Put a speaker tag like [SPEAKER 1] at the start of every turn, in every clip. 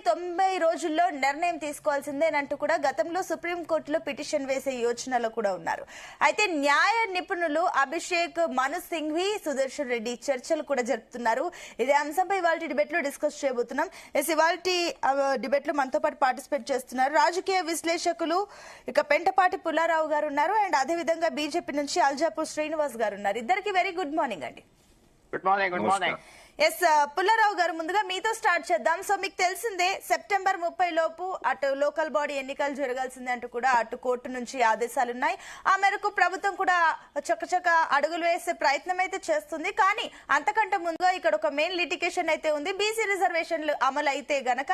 [SPEAKER 1] 90 రోజుల్లో నిర్ణయం తీసుకోవాల్సిందేనంటూ కూడా గతంలో సుప్రీంకోర్టులో పిటిషన్ వేసే యోచనలో కూడా ఉన్నారు. అయితే న్యాయ నిపుణులు అభిషేక్, మను సింఘ్వి, సుదర్శన్ రెడ్డి చర్చలు కూడా జరుపుతున్నారు. ఇదే అంశంపై ఇవాళ డిబేట్ లో డిస్కస్ చేయబోతున్నాం. ఇవాళ డిబేట్ లో మనతో పాటు పార్టిసిపేట్ చేస్తున్నారు రాజకీయ విశ్లేషకులు ఇక పెంటపాటి పుల్లారావు గారు ఉన్నారు. అండ్ అదే విధంగా బీజేపీ నుంచి అల్జాపూర్ శ్రీనివాస్ గారు ఉన్నారు. ఇద్దరికి వెరీ గుడ్ మార్నింగ్ అండి.
[SPEAKER 2] Good morning.
[SPEAKER 1] ఎస్ పుల్లారావు గారు, ముందుగా మీతో స్టార్ట్ చేద్దాం. సో మీకు తెలిసిందే సెప్టెంబర్ 30 లోపు అటు లోకల్ బాడీ ఎన్నికలు జరగాల్సిందే అంటూ కూడా అటు కోర్టు నుంచి ఆదేశాలు ఉన్నాయి. ఆ మేరకు ప్రభుత్వం కూడా చక్కచక్క అడుగులు వేసే ప్రయత్నం అయితే చేస్తుంది. కానీ అంతకంటే ముందుగా ఇక్కడ ఒక మెయిన్ లిటిగేషన్ అయితే ఉంది. బీసీ రిజర్వేషన్లు అమలు అయితే గనక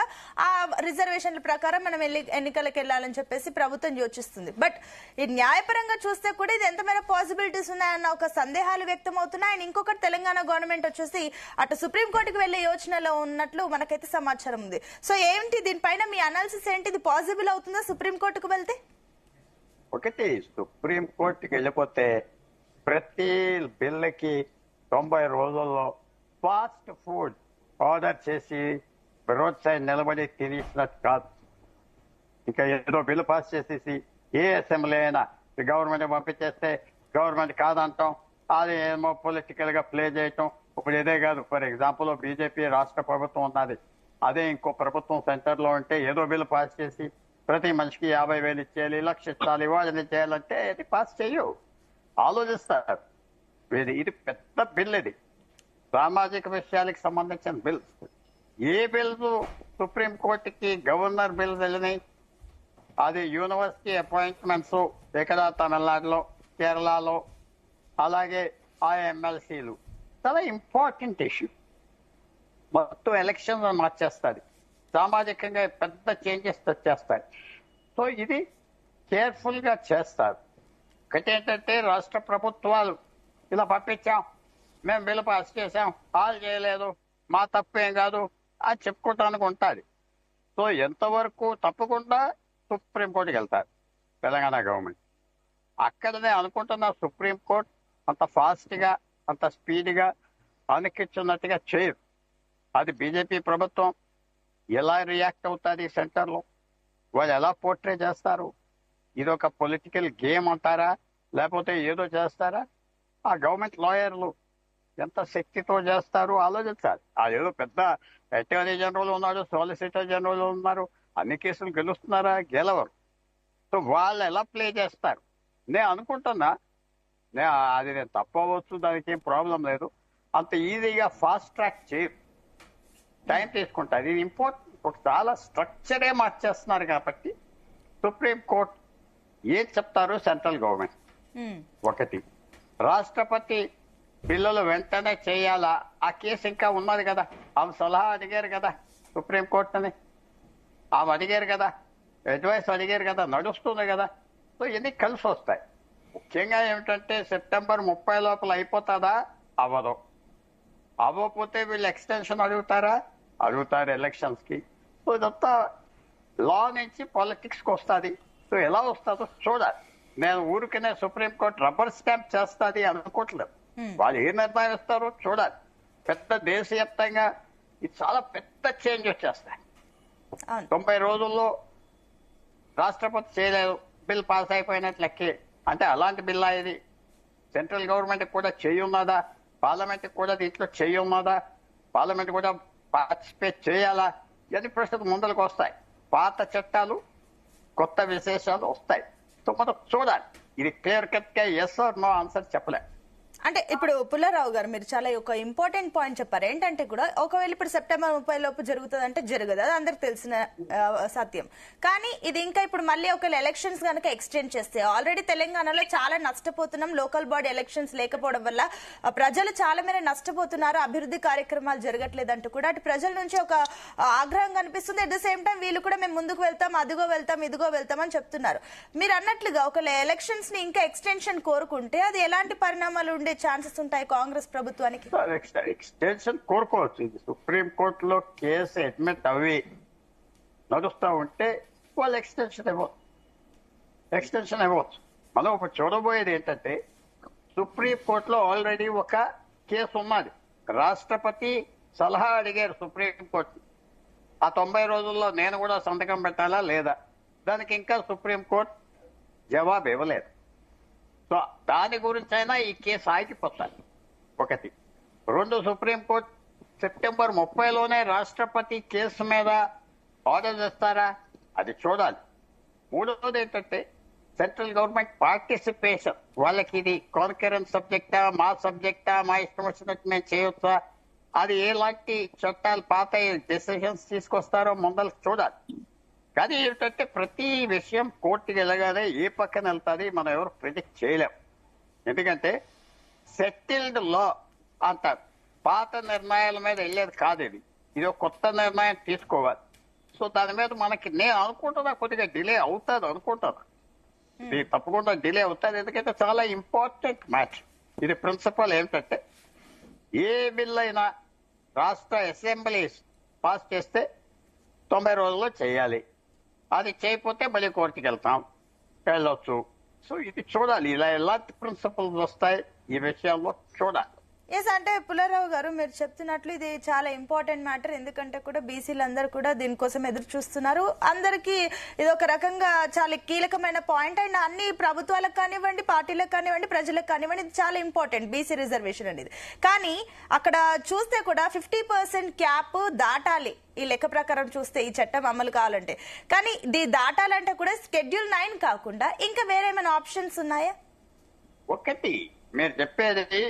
[SPEAKER 1] ఆ రిజర్వేషన్ల ప్రకారం మనం ఎన్నికలకు వెళ్లాలని చెప్పేసి ప్రభుత్వం యోచిస్తుంది. బట్ ఈ న్యాయపరంగా చూస్తే కూడా ఇది ఎంతమైనా పాసిబిలిటీస్ ఉన్నాయన్న ఒక సందేహాలు వ్యక్తం అవుతున్నాయి. అండ్ ఇంకొకటి తెలంగాణ గవర్నమెంట్ వచ్చేసి అటు సుప్రీంకోర్టుకు వెళ్లే యోచనలో ఉన్నట్లు మనకైతే సమాచారం ఉంది. సో ఏంటి దీనిపైన మీ అనాలిసిస్ ఏంటి? ఇది పాసిబుల్ అవుతుందా సుప్రీంకోర్టుకు వెళ్తే?
[SPEAKER 2] ఒకటి, సుప్రీంకోర్టుకి వెళ్ళిపోతే ప్రతి బిల్లుకి 90 రోజుల్లో ఫాస్ట్ ఫుడ్ ఆర్డర్ చేసి రోడ్ సైడ్ నిలబడి తినేసినట్టు కాదు. ఇంకా ఏదో బిల్లు పాస్ చేసేసి ఏ అసెంబ్లీ అయినా గవర్నమెంట్ పంపించేస్తే గవర్నమెంట్ కాదంటాం, అది ఏమో పొలిటికల్ గా ప్లే చేయటం. ఇప్పుడు ఇదే కాదు, ఫర్ ఎగ్జాంపుల్ బీజేపీ రాష్ట్ర ప్రభుత్వం ఉన్నది, అదే ఇంకో ప్రభుత్వం సెంటర్ లో ఉంటే ఏదో బిల్లు పాస్ చేసి ప్రతి మనిషికి 50,000 ఇచ్చేయాలి, 1,00,000 ఇచ్చాలి, వాళ్ళని చేయాలంటే ఇది పాస్ చేయవు, ఆలోచిస్తారు. ఇది పెద్ద బిల్, ఇది సామాజిక విషయాలకు సంబంధించిన బిల్. ఏ బిల్లు సుప్రీంకోర్టుకి గవర్నర్ బిల్లు వెళ్ళినాయి, అది యూనివర్సిటీ అపాయింట్మెంట్స్ ఇక్కడ తమిళనాడులో, కేరళలో, అలాగే ఆ ఎమ్మెల్సీలు చాలా ఇంపార్టెంట్ ఇష్యూ. మొత్తం ఎలక్షన్ మార్చేస్తుంది, సామాజికంగా పెద్ద చేంజెస్ తెచ్చేస్తాయి. సో ఇది కేర్ఫుల్ గా చేస్తారు. ఒకటి ఏంటంటే రాష్ట్ర ప్రభుత్వాలు ఇలా పంపించాం, మేము బిల్లు పాస్ చేసాం, వాళ్ళు చేయలేదు, మా తప్పు ఏం కాదు అని చెప్పుకోవటానికి ఉంటుంది. సో ఎంతవరకు తప్పకుండా సుప్రీంకోర్టుకి వెళ్తారు తెలంగాణ గవర్నమెంట్. అక్కడనే అనుకుంటున్న సుప్రీంకోర్టు అంత ఫాస్ట్ గా అంత స్పీడ్ గా అనికించున్నట్టుగా చేయరు. అది బీజేపీ ప్రభుత్వం ఎలా రియాక్ట్ అవుతుంది, సెంటర్ లో వాళ్ళు ఎలా పోర్ట్రే చేస్తారు, ఇది ఒక పొలిటికల్ గేమ్ అంటారా లేకపోతే ఏదో చేస్తారా, ఆ గవర్నమెంట్ లాయర్లు ఎంత శక్తితో చేస్తారు ఆలోచించాలి. అదేదో పెద్ద అటార్నీ జనరల్ ఉన్నాడు, సాలిసిటర్ జనరల్ ఉన్నారు, అన్ని కేసులు గెలుస్తున్నారా, గెలవరు. సో వాళ్ళు ఎలా ప్లే చేస్తారు నేను అనుకుంటున్నా. అది నేను తప్పవచ్చు, దానికి ఏం ప్రాబ్లం లేదు. అంత ఈజీగా ఫాస్ట్ ట్రాక్ చేయరు, టైం తీసుకుంటారు. ఇది ఇంపార్టెంట్, చాలా స్ట్రక్చరే మార్చేస్తున్నారు కాబట్టి సుప్రీంకోర్టు ఏం చెప్తారు సెంట్రల్ గవర్నమెంట్. ఒకటి, రాష్ట్రపతి బిల్లులు వెంటనే చేయాలా, ఆ కేసు ఇంకా ఉన్నది కదా, ఆమె సలహా అడిగారు కదా సుప్రీంకోర్టుని, ఆమె అడిగారు కదా, అడ్వైస్ అడిగారు కదా, నడుస్తుంది కదా. సో ఇవన్నీ కలిసి వస్తాయి. ముఖ్యంగా ఏమిటంటే సెప్టెంబర్ 30 లోపల అయిపోతుందా, అవ్వదు. అవ్వకపోతే వీళ్ళు ఎక్స్టెన్షన్ అడుగుతారు ఎలక్షన్స్ కి. సో ఇదంతా లా నుంచి పాలిటిక్స్ కి వస్తుంది. సో ఎలా వస్తుందో చూడాలి. నేను ఊరికనే సుప్రీంకోర్టు రబ్బర్ స్టాంప్ చేస్తుంది అనుకోవట్లేదు. వాళ్ళు ఏ నిర్ణయం ఇస్తారో చూడాలి. పెద్ద దేశవ్యాప్తంగా ఇది చాలా పెద్ద చేంజ్ వచ్చేస్తాయి. 90 రోజుల్లో రాష్ట్రపతి చేయలేదు, బిల్ పాస్ అయిపోయినట్లు లెక్కే. అంటే అలాంటి బిల్లా ఇది? సెంట్రల్ గవర్నమెంట్ కూడా చేయున్నదా, పార్లమెంట్ కూడా దీంట్లో చేయున్నదా, పార్లమెంట్ కూడా పార్టిసిపేట్ చేయాలా, ఇవన్నీ ప్రశ్నలు ముందరకు వస్తాయి. పాత చట్టాలు, కొత్త విశేషాలు వస్తాయి. సో మనం చూడాలి. ఇది క్లియర్ కట్ గా ఎస్ ఆర్ నో ఆన్సర్ చెప్పలే.
[SPEAKER 1] అంటే ఇప్పుడు పుల్లారావు గారు మీరు చాలా ఒక ఇంపార్టెంట్ పాయింట్ చెప్పారు. ఏంటంటే కూడా ఒకవేళ ఇప్పుడు సెప్టెంబర్ 30 లోపు జరుగుతుంది అంటే జరగదు, అది అందరికి తెలిసిన సత్యం. కానీ ఇది ఇంకా ఇప్పుడు మళ్ళీ ఒకవేళ ఎలక్షన్స్ కనుక ఎక్స్టెండ్ చేస్తే, ఆల్రెడీ తెలంగాణలో చాలా నష్టపోతున్నాం, లోకల్ బాడీ ఎలక్షన్స్ లేకపోవడం వల్ల ప్రజలు చాలా మేర నష్టపోతున్నారు, అభివృద్ధి కార్యక్రమాలు జరగట్లేదు అంటూ కూడా అటు ప్రజల నుంచి ఒక ఆగ్రహం కనిపిస్తుంది. అట్ ద సేమ్ టైం వీళ్ళు కూడా మేము ముందుకు వెళ్తాం, అదిగో వెళ్తాం, ఇదిగో వెళ్తాం అని చెప్తున్నారు. మీరు అన్నట్లుగా ఒకవేళ ఎలక్షన్స్ ని ఇంకా ఎక్స్టెన్షన్ కోరుకుంటే అది ఎలాంటి పరిణామాలు ఉండే ఛాన్సెస్ ఉంటాయి కాంగ్రెస్ ప్రభుత్వానికి?
[SPEAKER 2] ఎక్స్టెన్షన్ కోరుకోవచ్చు. ఇది సుప్రీంకోర్టులో కేసు అడ్మిట్ అవి నడుస్తూ ఉంటే వాళ్ళు ఎక్స్టెన్షన్ ఇవ్వచ్చు. మనం ఇప్పుడు చూడబోయేది ఏంటంటే సుప్రీంకోర్టులో ఆల్రెడీ ఒక కేసు ఉన్నది. రాష్ట్రపతి సలహా అడిగారు సుప్రీంకోర్టు, ఆ 90 రోజుల్లో నేను కూడా సంతకం పెట్టాలా లేదా? దానికి ఇంకా సుప్రీంకోర్టు జవాబు ఇవ్వలేదు. సో దాని గురించి అయినా ఈ కేసు ఆగిపోతాయి. ఒకటి. రెండు, సుప్రీంకోర్టు సెప్టెంబర్ 30లోనే రాష్ట్రపతి కేసు మీద ఆర్డర్ చేస్తారా? అది చూడాలి. మూడవది ఏంటంటే సెంట్రల్ గవర్నమెంట్ పార్టిసిపేషన్. వాళ్ళకి ఇది కాన్కరెన్స్ సబ్జెక్టా, మా సబ్జెక్టా, మా ఇష్టం వచ్చినట్టు మేము చేయొచ్చా, అది ఎలాంటి చట్టాలు పాత డెసిషన్స్ తీసుకొస్తారో ముందరకు చూడాలి. కానీ ఏంటంటే ప్రతి విషయం కోర్టుకి వెళ్ళగానే ఏ పక్కన వెళ్తుంది మనం ఎవరు ప్రిడిక్ట్ చేయలేం. ఎందుకంటే సెటిల్డ్ లా అంటారు. పాత నిర్ణయాల మీద వెళ్ళేది కాదు ఇది. ఇది ఒక కొత్త నిర్ణయం తీసుకోవాలి. సో దాని మీద మనకి నేను అనుకుంటున్నా కొద్దిగా డిలే అవుతుంది అనుకుంటున్నా. ఇది తప్పకుండా డిలే అవుతుంది, ఎందుకంటే చాలా ఇంపార్టెంట్ మ్యాటర్. ఇది ప్రిన్సిపల్ ఏంటంటే ఏ బిల్ అయినా రాష్ట్ర అసెంబ్లీస్ పాస్ చేస్తే 90 రోజుల్లో చేయాలి. అది చేయకపోతే మళ్ళీ కోర్టుకి వెళ్ళొచ్చు. సో ఇది చూడాలి, ఇలా ఎలాంటి ప్రిన్సిపల్స్ వస్తాయి ఈ విషయాల్లో చూడాలి.
[SPEAKER 1] ఎస్, అంటే పుల్లారావు గారు మీరు చెప్తున్నట్లు ఇది చాలా ఇంపార్టెంట్ మ్యాటర్. ఎందుకంటే కూడా బీసీలు అందరూ కూడా దీనికోసం ఎదురు చూస్తున్నారు. అందరికీ ఇది ఒక రకంగా చాలా కీలకమైన పాయింట్. అండ్ అన్ని ప్రభుత్వాలకు కానివ్వండి, పార్టీలకు కానివ్వండి, ప్రజలకు కానివ్వండి, ఇది చాలా ఇంపార్టెంట్ బీసీ రిజర్వేషన్ అనేది. కానీ అక్కడ చూస్తే కూడా 50% క్యాప్ దాటాలి ఈ లెక్క ప్రకారం చూస్తే, ఈ చట్టం అమలు కావాలంటే. కానీ ఇది దాటాలంటే కూడా షెడ్యూల్ 9 కాకుండా ఇంకా వేరేమైనా ఆప్షన్స్ ఉన్నాయా?
[SPEAKER 2] ఒకటి, మీరు చెప్పేది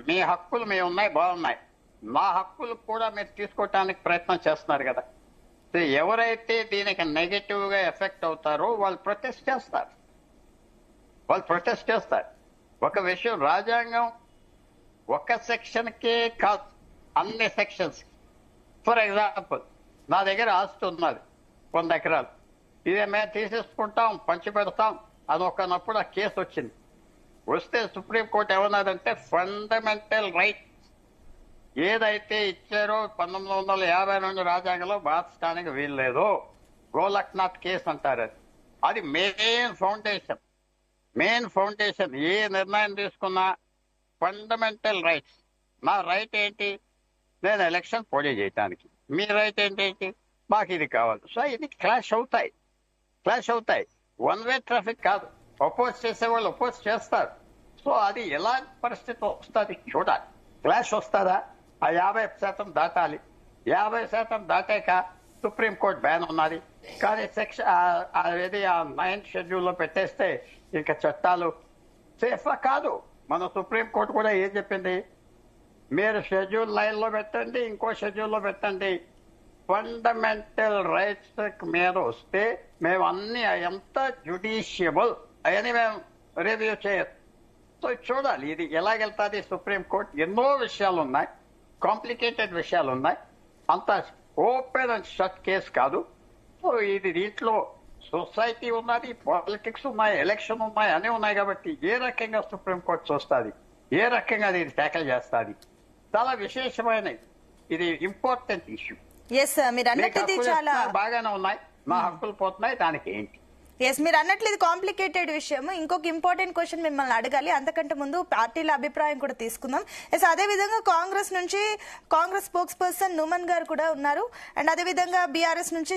[SPEAKER 2] మీ హక్కులు మీ ఉన్నాయి, బాగున్నాయి. మా హక్కులు కూడా మీరు తీసుకోవటానికి ప్రయత్నం చేస్తున్నారు కదా. సో ఎవరైతే దీనికి నెగటివ్ గా ఎఫెక్ట్ అవుతారో వాళ్ళు ప్రొటెస్ట్ చేస్తారు. ఒక విషయం, రాజ్యాంగం ఒక సెక్షన్ కే కాదు, అన్ని సెక్షన్స్. ఫర్ ఎగ్జాంపుల్, నా దగ్గర ఆస్తి ఉన్నది 100 ఎకరాలు. ఇదే మేము తీసేసుకుంటాం, పంచి పెడతాం అది ఒకనప్పుడు ఆ కేసు వచ్చింది. వస్తే సుప్రీంకోర్టు ఏమన్నదంటే ఫండమెంటల్ రైట్ ఏదైతే ఇచ్చారో 1950 నుండి రాజ్యాంగంలో మార్చడానికి వీలు లేదు. గోలక్నాథ్ కేసు అంటారు. అది మెయిన్ ఫౌండేషన్. ఏ నిర్ణయం తీసుకున్నా ఫండమెంటల్ రైట్స్. నా రైట్ ఏంటి? నేను ఎలక్షన్ పోటీ చేయడానికి. మీ రైట్ ఏంటి? మాకు ఇది కావాలి. సో ఇది క్లాష్ అవుతాయి. వన్ వే ట్రాఫిక్ కాదు. అపోజ్ చేసే వాళ్ళు అపోజ్ చేస్తారు. సో అది ఎలాంటి పరిస్థితి వస్తుంది చూడాలి. క్లాష్ వస్తుందా? ఆ 50% దాటాలి. 50% దాటాక సుప్రీంకోర్టు బ్యాన్ ఉన్నది. కానీ సెక్షన్ అది ఆ 9th షెడ్యూల్లో పెట్టేస్తే ఇంకా చట్టాలు సేఫా కాదు. మన సుప్రీంకోర్టు కూడా ఏం చెప్పింది? మీరు షెడ్యూల్ 9లో పెట్టండి, ఇంకో షెడ్యూల్లో పెట్టండి, ఫండమెంటల్ రైట్స్ మీద వస్తే మేము అన్ని ఎంత జ్యుడిషియబుల్ అవన్నీ మేము రివ్యూ చేయొచ్చు. సో చూడాలి ఇది ఎలాగెళ్తాది. సుప్రీంకోర్టు ఎన్నో విషయాలు ఉన్నాయి, కాంప్లికేటెడ్ విషయాలు ఉన్నాయి. అంత ఓపెన్ అండ్ షట్ కేసు కాదు. సో ఇది దీంట్లో సొసైటీ ఉన్నది, పాలిటిక్స్ ఉన్నాయి, ఎలక్షన్ ఉన్నాయి, అన్నీ ఉన్నాయి. కాబట్టి ఏ రకంగా సుప్రీంకోర్టు చూస్తుంది, ఏ రకంగా ఇది ట్యాకిల్ చేస్తుంది, చాలా విశేషమైన ఇది ఇంపార్టెంట్ ఇష్యూ.
[SPEAKER 1] ఎస్, మీరు అన్నట్టు చాలా
[SPEAKER 2] బాగానే ఉన్నాయి, మా హక్కులు పోతున్నాయి, దానికి ఏంటి?
[SPEAKER 1] ఎస్, మీరు అన్నట్లు ఇది కాంప్లికేటెడ్ విషయం. ఇంకొక ఇంపార్టెంట్ క్వశ్చన్ మిమ్మల్ని అడగాలి. అంతకంటే ముందు పార్టీల అభిప్రాయం కూడా తీసుకుందాం. ఎస్, అదే విధంగా కాంగ్రెస్ నుంచి కాంగ్రెస్ స్పోక్స్ పర్సన్ నుమన్ గారు కూడా ఉన్నారు. అండ్ అదే విధంగా బీఆర్ఎస్ నుంచి